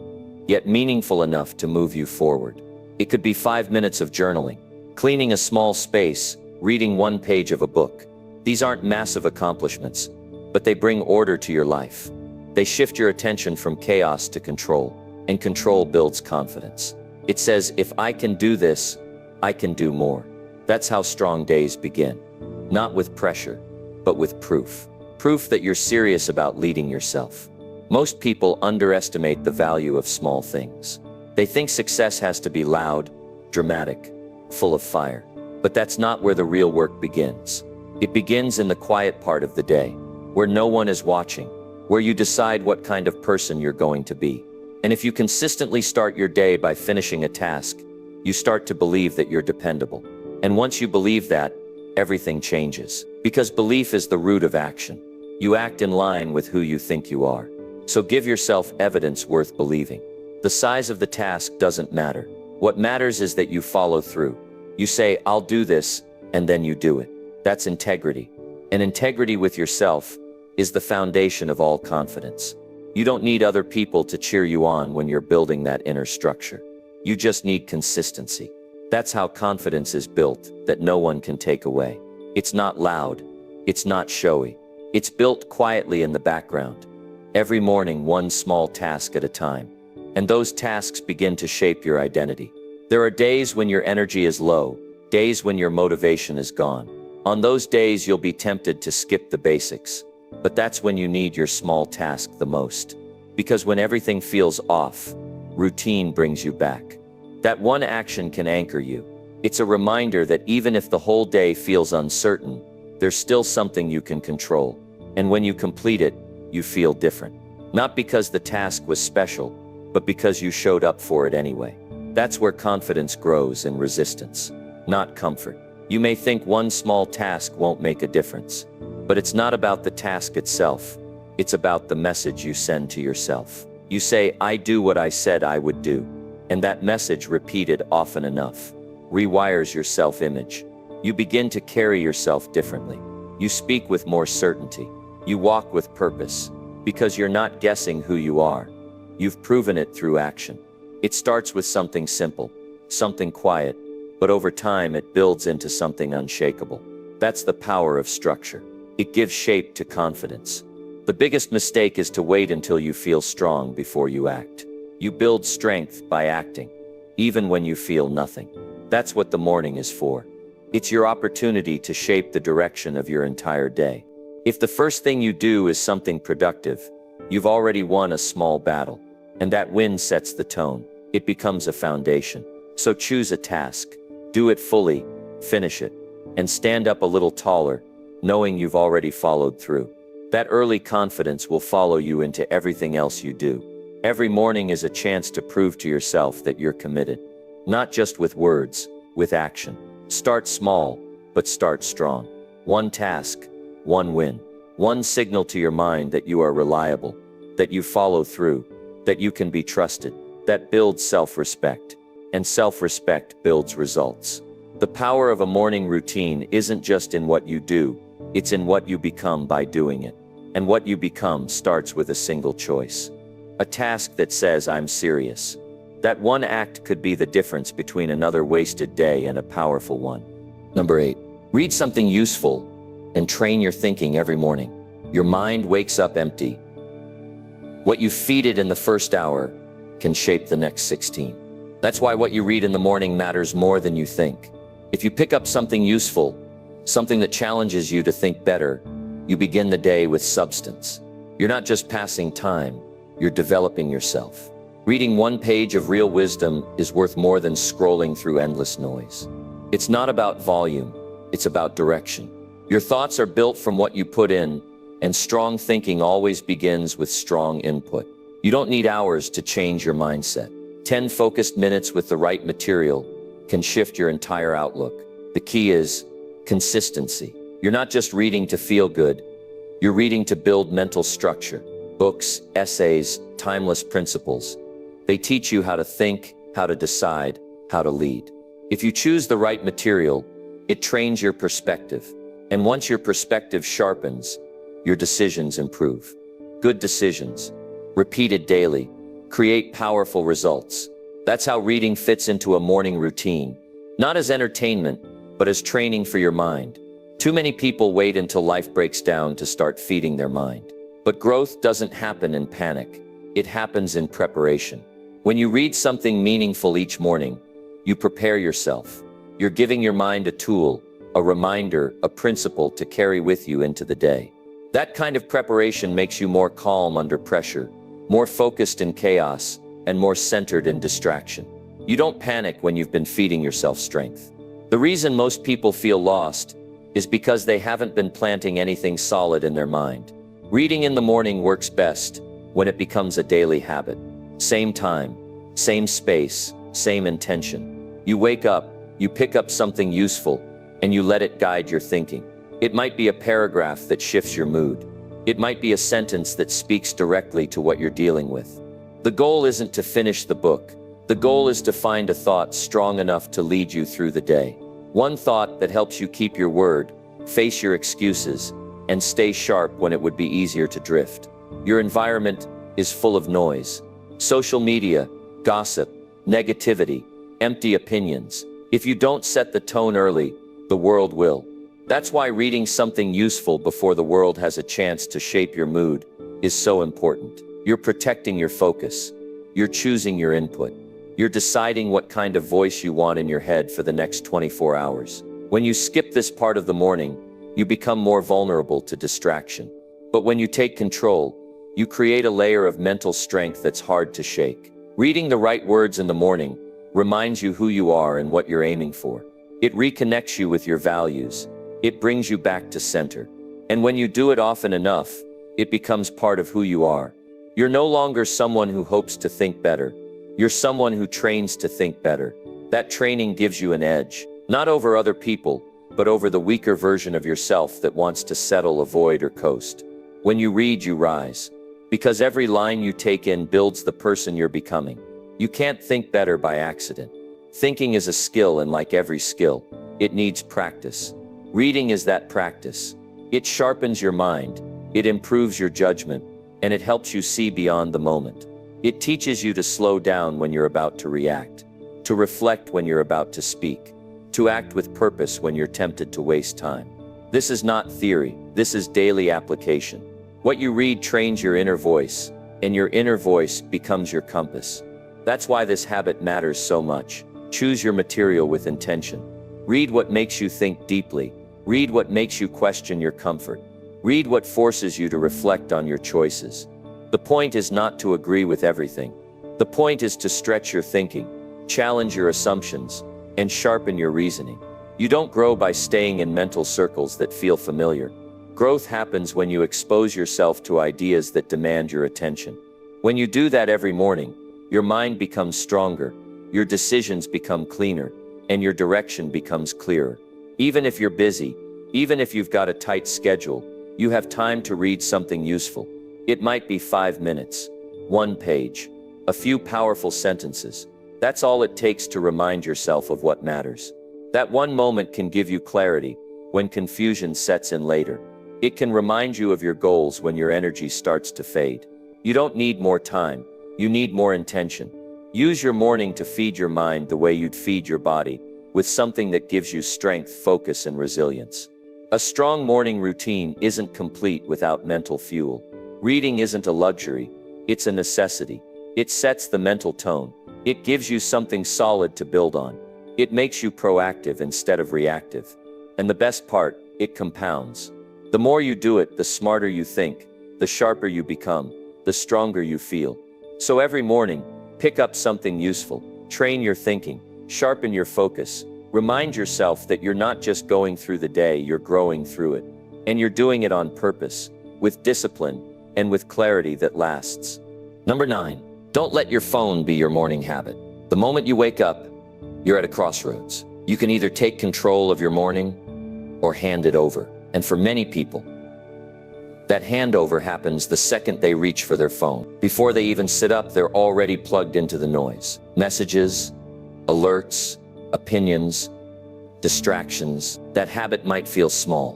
yet meaningful enough to move you forward. It could be 5 minutes of journaling, cleaning a small space, reading one page of a book. These aren't massive accomplishments, but they bring order to your life. They shift your attention from chaos to control, and control builds confidence. It says, if I can do this, I can do more. That's how strong days begin. Not with pressure, but with proof. proof that you're serious about leading yourself. Most people underestimate the value of small things. They think success has to be loud, dramatic, full of fire. But that's not where the real work begins. It begins in the quiet part of the day, where no one is watching, where you decide what kind of person you're going to be. And if you consistently start your day by finishing a task, you start to believe that you're dependable. And once you believe that, everything changes. Because belief is the root of action. You act in line with who you think you are. So give yourself evidence worth believing. The size of the task doesn't matter. What matters is that you follow through. You say, I'll do this, and then you do it. That's integrity. And integrity with yourself is the foundation of all confidence. You don't need other people to cheer you on when you're building that inner structure. You just need consistency. That's how confidence is built, that no one can take away. It's not loud. It's not showy. It's built quietly in the background. Every morning, one small task at a time. And those tasks begin to shape your identity. There are days when your energy is low, days when your motivation is gone. On those days, you'll be tempted to skip the basics. But that's when you need your small task the most. Because when everything feels off, routine brings you back. That one action can anchor you. It's a reminder that even if the whole day feels uncertain, there's still something you can control. And when you complete it, you feel different. Not because the task was special, but because you showed up for it anyway. That's where confidence grows in resistance, not comfort. You may think one small task won't make a difference, but it's not about the task itself. It's about the message you send to yourself. You say, I do what I said I would do. And that message, repeated often enough, rewires your self-image. You begin to carry yourself differently. You speak with more certainty. You walk with purpose, because you're not guessing who you are. You've proven it through action. It starts with something simple, something quiet, but over time it builds into something unshakable. That's the power of structure. It gives shape to confidence. The biggest mistake is to wait until you feel strong before you act. You build strength by acting, even when you feel nothing. That's what the morning is for. It's your opportunity to shape the direction of your entire day. If the first thing you do is something productive, you've already won a small battle. And that win sets the tone. It becomes a foundation. So choose a task, do it fully, finish it, and stand up a little taller, knowing you've already followed through. That early confidence will follow you into everything else you do. Every morning is a chance to prove to yourself that you're committed. Not just with words, with action. Start small, but start strong. One task, one win. One signal to your mind that you are reliable, that you follow through, that you can be trusted. That builds self-respect. And self-respect builds results. The power of a morning routine isn't just in what you do, it's in what you become by doing it. And what you become starts with a single choice. A task that says, I'm serious. That one act could be the difference between another wasted day and a powerful one. Number 8, read something useful and train your thinking every morning. Your mind wakes up empty. What you feed it in the first hour can shape the next 16. That's why what you read in the morning matters more than you think. If you pick up something useful, something that challenges you to think better, you begin the day with substance. You're not just passing time, you're developing yourself. Reading one page of real wisdom is worth more than scrolling through endless noise. It's not about volume, it's about direction. Your thoughts are built from what you put in, and strong thinking always begins with strong input. You don't need hours to change your mindset. 10 focused minutes with the right material can shift your entire outlook. The key is consistency. You're not just reading to feel good, you're reading to build mental structure. Books, essays, timeless principles. They teach you how to think, how to decide, how to lead. If you choose the right material, it trains your perspective. And once your perspective sharpens, your decisions improve. Good decisions, repeated daily, create powerful results. That's how reading fits into a morning routine. Not as entertainment, but as training for your mind. Too many people wait until life breaks down to start feeding their mind. But growth doesn't happen in panic. It happens in preparation. When you read something meaningful each morning, you prepare yourself. You're giving your mind a tool, a reminder, a principle to carry with you into the day. That kind of preparation makes you more calm under pressure, more focused in chaos, and more centered in distraction. You don't panic when you've been feeding yourself strength. The reason most people feel lost is because they haven't been planting anything solid in their mind. Reading in the morning works best when it becomes a daily habit. Same time, same space, same intention. You wake up, you pick up something useful, and you let it guide your thinking. It might be a paragraph that shifts your mood. It might be a sentence that speaks directly to what you're dealing with. The goal isn't to finish the book. The goal is to find a thought strong enough to lead you through the day. One thought that helps you keep your word, face your excuses, and stay sharp when it would be easier to drift. Your environment is full of noise. Social media, gossip, negativity, empty opinions. If you don't set the tone early, the world will. That's why reading something useful before the world has a chance to shape your mood is so important. You're protecting your focus. You're choosing your input. You're deciding what kind of voice you want in your head for the next 24 hours. When you skip this part of the morning, you become more vulnerable to distraction. But when you take control, you create a layer of mental strength that's hard to shake. Reading the right words in the morning reminds you who you are and what you're aiming for. It reconnects you with your values. It brings you back to center. And when you do it often enough, it becomes part of who you are. You're no longer someone who hopes to think better. You're someone who trains to think better. That training gives you an edge, not over other people, but over the weaker version of yourself that wants to settle, avoid, or coast. When you read, you rise. Because every line you take in builds the person you're becoming. You can't think better by accident. Thinking is a skill, and like every skill, it needs practice. Reading is that practice. It sharpens your mind, it improves your judgment, and it helps you see beyond the moment. It teaches you to slow down when you're about to react, to reflect when you're about to speak, to act with purpose when you're tempted to waste time. This is not theory, this is daily application. What you read trains your inner voice, and your inner voice becomes your compass. That's why this habit matters so much. Choose your material with intention. Read what makes you think deeply. Read what makes you question your comfort. Read what forces you to reflect on your choices. The point is not to agree with everything. The point is to stretch your thinking, challenge your assumptions, and sharpen your reasoning. You don't grow by staying in mental circles that feel familiar. Growth happens when you expose yourself to ideas that demand your attention. When you do that every morning, your mind becomes stronger, your decisions become cleaner, and your direction becomes clearer. Even if you're busy, even if you've got a tight schedule, you have time to read something useful. It might be 5 minutes, 1 page, a few powerful sentences. That's all it takes to remind yourself of what matters. That one moment can give you clarity when confusion sets in later. It can remind you of your goals when your energy starts to fade. You don't need more time, you need more intention. Use your morning to feed your mind the way you'd feed your body, with something that gives you strength, focus, and resilience. A strong morning routine isn't complete without mental fuel. Reading isn't a luxury, it's a necessity. It sets the mental tone. It gives you something solid to build on. It makes you proactive instead of reactive. And the best part, it compounds. The more you do it, the smarter you think, the sharper you become, the stronger you feel. So every morning, pick up something useful, train your thinking, sharpen your focus, remind yourself that you're not just going through the day, you're growing through it. And you're doing it on purpose, with discipline, and with clarity that lasts. Number 9, don't let your phone be your morning habit. The moment you wake up, you're at a crossroads. You can either take control of your morning or hand it over. And for many people, that handover happens the second they reach for their phone. Before they even sit up, they're already plugged into the noise. Messages, alerts, opinions, distractions. That habit might feel small,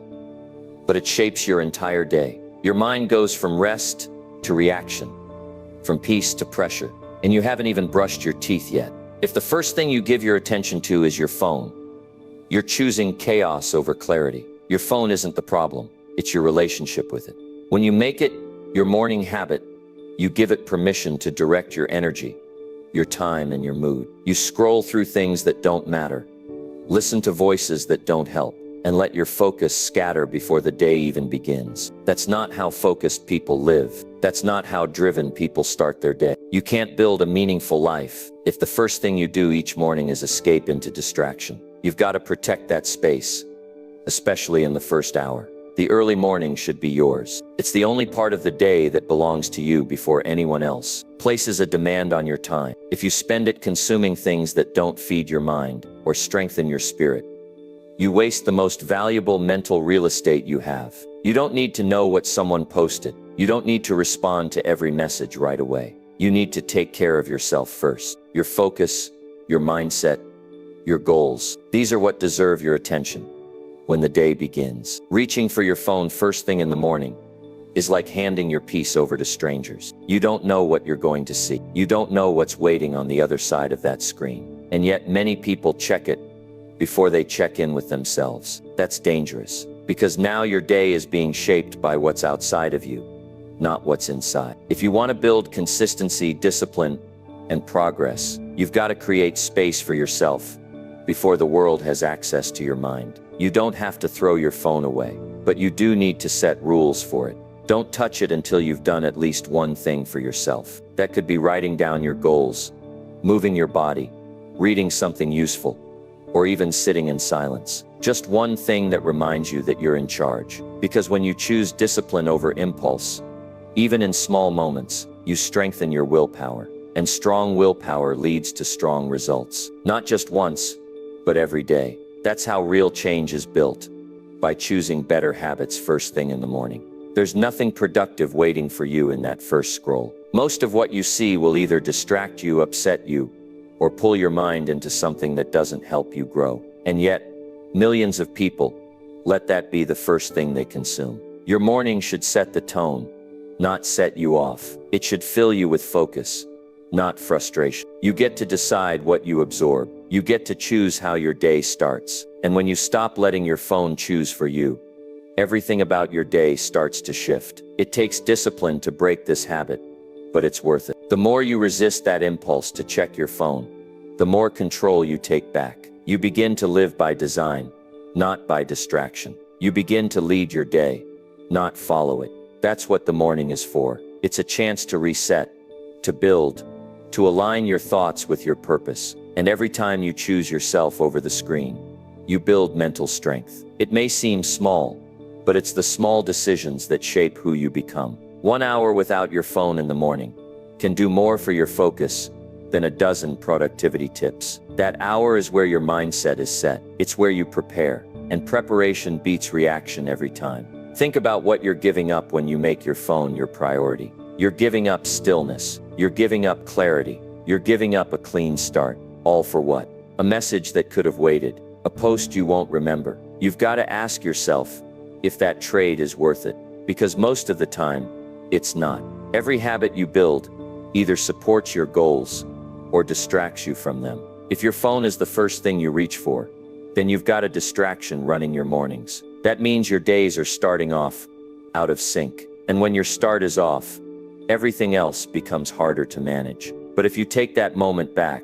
but it shapes your entire day. Your mind goes from rest to reaction, from peace to pressure, and you haven't even brushed your teeth yet. If the first thing you give your attention to is your phone, you're choosing chaos over clarity. Your phone isn't the problem, it's your relationship with it. When you make it your morning habit, you give it permission to direct your energy, your time, and your mood. You scroll through things that don't matter, listen to voices that don't help, and let your focus scatter before the day even begins. That's not how focused people live. That's not how driven people start their day. You can't build a meaningful life if the first thing you do each morning is escape into distraction. You've got to protect that space, especially in the first hour. The early morning should be yours. It's the only part of the day that belongs to you before anyone else. Places a demand on your time. If you spend it consuming things that don't feed your mind or strengthen your spirit, you waste the most valuable mental real estate you have. You don't need to know what someone posted. You don't need to respond to every message right away. You need to take care of yourself first. Your focus, your mindset, your goals. These are what deserve your attention when the day begins. Reaching for your phone first thing in the morning is like handing your peace over to strangers. You don't know what you're going to see. You don't know what's waiting on the other side of that screen. And yet many people check it before they check in with themselves. That's dangerous, because now your day is being shaped by what's outside of you, not what's inside. If you want to build consistency, discipline, and progress, you've got to create space for yourself before the world has access to your mind. You don't have to throw your phone away, but you do need to set rules for it. Don't touch it until you've done at least one thing for yourself. That could be writing down your goals, moving your body, reading something useful, or even sitting in silence. Just one thing that reminds you that you're in charge. Because when you choose discipline over impulse, even in small moments, you strengthen your willpower. And strong willpower leads to strong results. Not just once, but every day. That's how real change is built, by choosing better habits first thing in the morning. There's nothing productive waiting for you in that first scroll. Most of what you see will either distract you, upset you, or pull your mind into something that doesn't help you grow. And yet, millions of people let that be the first thing they consume. Your morning should set the tone, not set you off. It should fill you with focus, not frustration. You get to decide what you absorb. You get to choose how your day starts. And when you stop letting your phone choose for you, everything about your day starts to shift. It takes discipline to break this habit, but it's worth it. The more you resist that impulse to check your phone, the more control you take back. You begin to live by design, not by distraction. You begin to lead your day, not follow it. That's what the morning is for. It's a chance to reset, to build, to align your thoughts with your purpose. And every time you choose yourself over the screen, you build mental strength. It may seem small, but it's the small decisions that shape who you become. 1 hour without your phone in the morning can do more for your focus than a dozen productivity tips. That hour is where your mindset is set. It's where you prepare, and preparation beats reaction every time. Think about what you're giving up when you make your phone your priority. You're giving up stillness. You're giving up clarity. You're giving up a clean start. All for what? A message that could have waited. A post you won't remember. You've got to ask yourself if that trade is worth it, because most of the time, it's not. Every habit you build either supports your goals or distracts you from them. If your phone is the first thing you reach for, then you've got a distraction running your mornings. That means your days are starting off out of sync. And when your start is off, everything else becomes harder to manage. But if you take that moment back,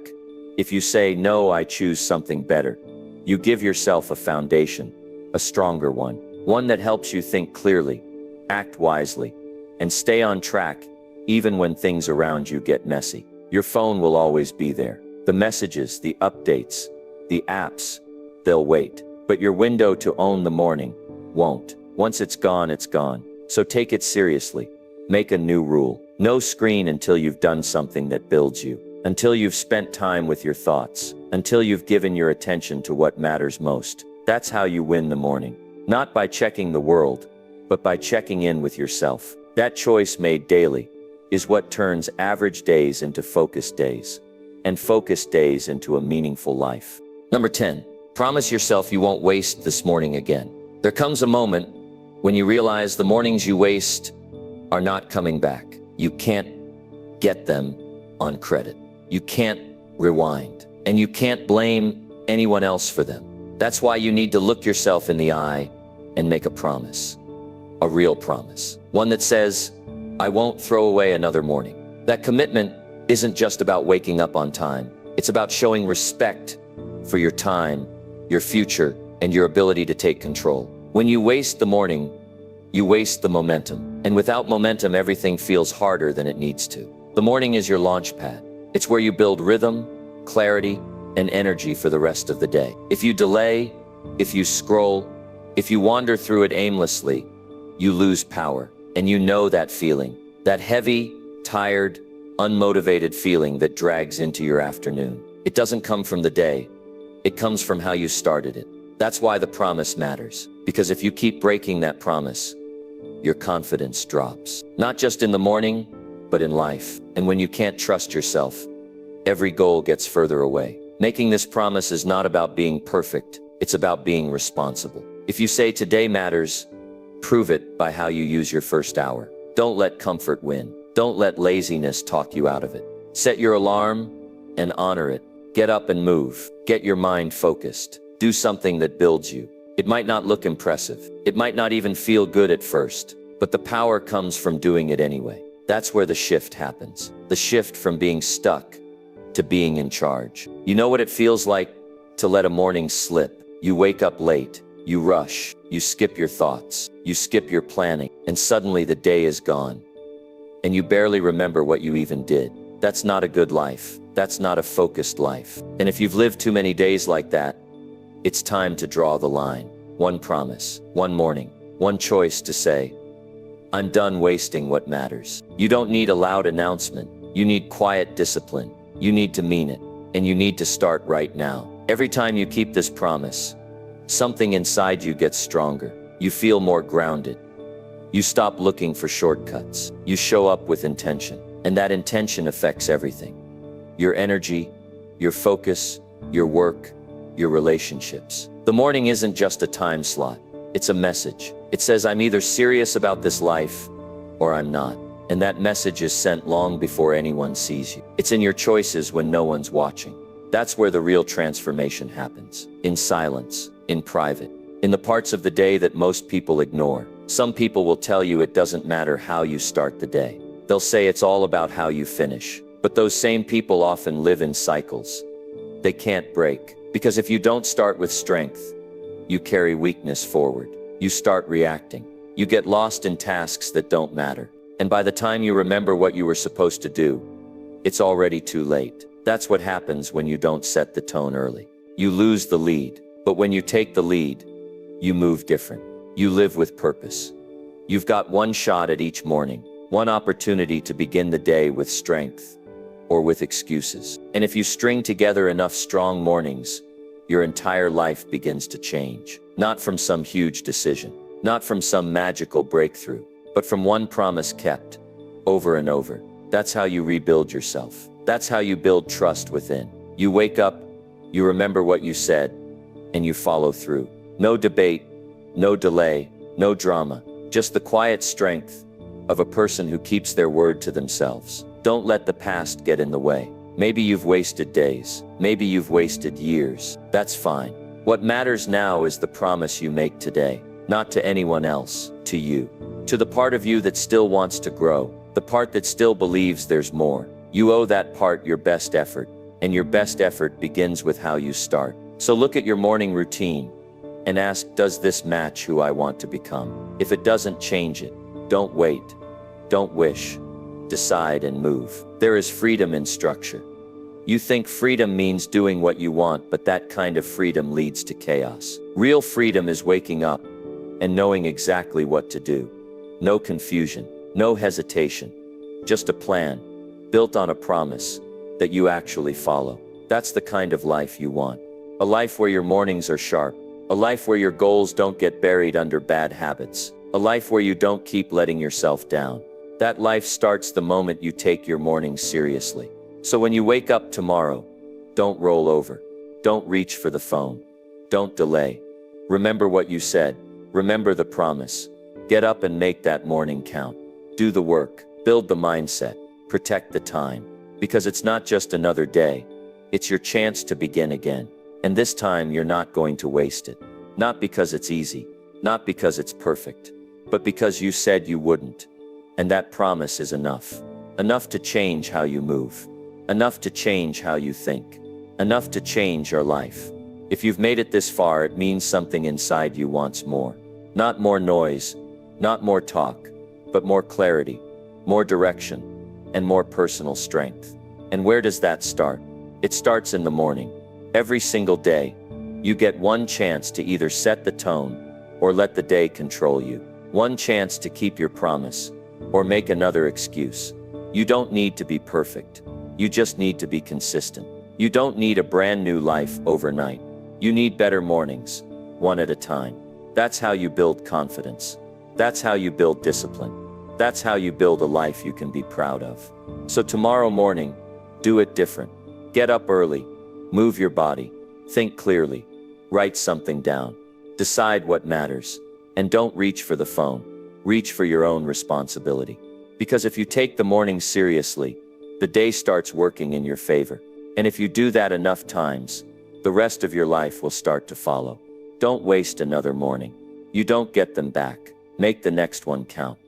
if you say, no, I choose something better, you give yourself a foundation, a stronger one that helps you think clearly, act wisely, and stay on track even when things around you get messy. Your phone will always be there. The messages, the updates, the apps, they'll wait. But your window to own the morning won't. Once it's gone, it's gone. So take it seriously. Make a new rule. No screen until you've done something that builds you. Until you've spent time with your thoughts. Until you've given your attention to what matters most. That's how you win the morning. Not by checking the world, but by checking in with yourself. That choice made daily is what turns average days into focused days, and focused days into a meaningful life. Number 10, promise yourself you won't waste this morning again. There comes a moment when you realize the mornings you waste are not coming back. You can't get them on credit. You can't rewind, and you can't blame anyone else for them. That's why you need to look yourself in the eye and make a promise, a real promise, one that says, I won't throw away another morning. That commitment isn't just about waking up on time. It's about showing respect for your time, your future, and your ability to take control. When you waste the morning, you waste the momentum. And without momentum, everything feels harder than it needs to. The morning is your launch pad. It's where you build rhythm, clarity, and energy for the rest of the day. If you delay, if you scroll, if you wander through it aimlessly, you lose power. And you know that feeling, that heavy, tired, unmotivated feeling that drags into your afternoon. It doesn't come from the day. It comes from how you started it. That's why the promise matters. Because if you keep breaking that promise, your confidence drops. Not just in the morning, but in life. And when you can't trust yourself, every goal gets further away. Making this promise is not about being perfect. It's about being responsible. If you say today matters, prove it by how you use your first hour. Don't let comfort win. Don't let laziness talk you out of it. Set your alarm and honor it. Get up and move. Get your mind focused. Do something that builds you. It might not look impressive. It might not even feel good at first, but the power comes from doing it anyway. That's where the shift happens. The shift from being stuck to being in charge. You know what it feels like to let a morning slip. You wake up late. You rush. You skip your thoughts. You skip your planning. And suddenly the day is gone. And you barely remember what you even did. That's not a good life. That's not a focused life. And if you've lived too many days like that, it's time to draw the line. One promise, one morning, one choice to say, I'm done wasting what matters. You don't need a loud announcement. You need quiet discipline. You need to mean it. And you need to start right now. Every time you keep this promise, something inside you gets stronger. You feel more grounded. You stop looking for shortcuts. You show up with intention. And that intention affects everything. Your energy, your focus, your work, your relationships. The morning isn't just a time slot. It's a message. It says I'm either serious about this life or I'm not. And that message is sent long before anyone sees you. It's in your choices when no one's watching. That's where the real transformation happens. In silence, in private, in the parts of the day that most people ignore. Some people will tell you it doesn't matter how you start the day. They'll say it's all about how you finish. But those same people often live in cycles. They can't break. Because if you don't start with strength, you carry weakness forward. You start reacting. You get lost in tasks that don't matter. And by the time you remember what you were supposed to do, it's already too late. That's what happens when you don't set the tone early. You lose the lead. But when you take the lead, you move different. You live with purpose. You've got one shot at each morning, one opportunity to begin the day with strength or with excuses. And if you string together enough strong mornings, your entire life begins to change. Not from some huge decision, not from some magical breakthrough, but from one promise kept over and over. That's how you rebuild yourself. That's how you build trust within. You wake up, you remember what you said, and you follow through. No debate, no delay, no drama, just the quiet strength of a person who keeps their word to themselves. Don't let the past get in the way. Maybe you've wasted days. Maybe you've wasted years. That's fine. What matters now is the promise you make today, not to anyone else, to you. To the part of you that still wants to grow, the part that still believes there's more. You owe that part your best effort, and your best effort begins with how you start. So look at your morning routine and ask, does this match who I want to become? If it doesn't, change it. Don't wait. Don't wish. Decide and move. There is freedom in structure. You think freedom means doing what you want, but that kind of freedom leads to chaos. Real freedom is waking up and knowing exactly what to do. No confusion, no hesitation, just a plan built on a promise that you actually follow. That's the kind of life you want. A life where your mornings are sharp. A life where your goals don't get buried under bad habits. A life where you don't keep letting yourself down. That life starts the moment you take your mornings seriously. So when you wake up tomorrow, don't roll over. Don't reach for the phone. Don't delay. Remember what you said. Remember the promise. Get up and make that morning count. Do the work. Build the mindset. Protect the time. Because it's not just another day. It's your chance to begin again. And this time you're not going to waste it. Not because it's easy. Not because it's perfect. But because you said you wouldn't. And that promise is enough. Enough to change how you move. Enough to change how you think. Enough to change your life. If you've made it this far, it means something inside you wants more. Not more noise, not more talk, but more clarity, more direction, and more personal strength. And where does that start? It starts in the morning. Every single day, you get one chance to either set the tone or let the day control you. One chance to keep your promise or make another excuse. You don't need to be perfect. You just need to be consistent. You don't need a brand new life overnight. You need better mornings, one at a time. That's how you build confidence. That's how you build discipline. That's how you build a life you can be proud of. So tomorrow morning, do it different. Get up early, move your body, think clearly, write something down, decide what matters, and don't reach for the phone. Reach for your own responsibility. Because if you take the morning seriously, the day starts working in your favor. And if you do that enough times, the rest of your life will start to follow. Don't waste another morning. You don't get them back. Make the next one count.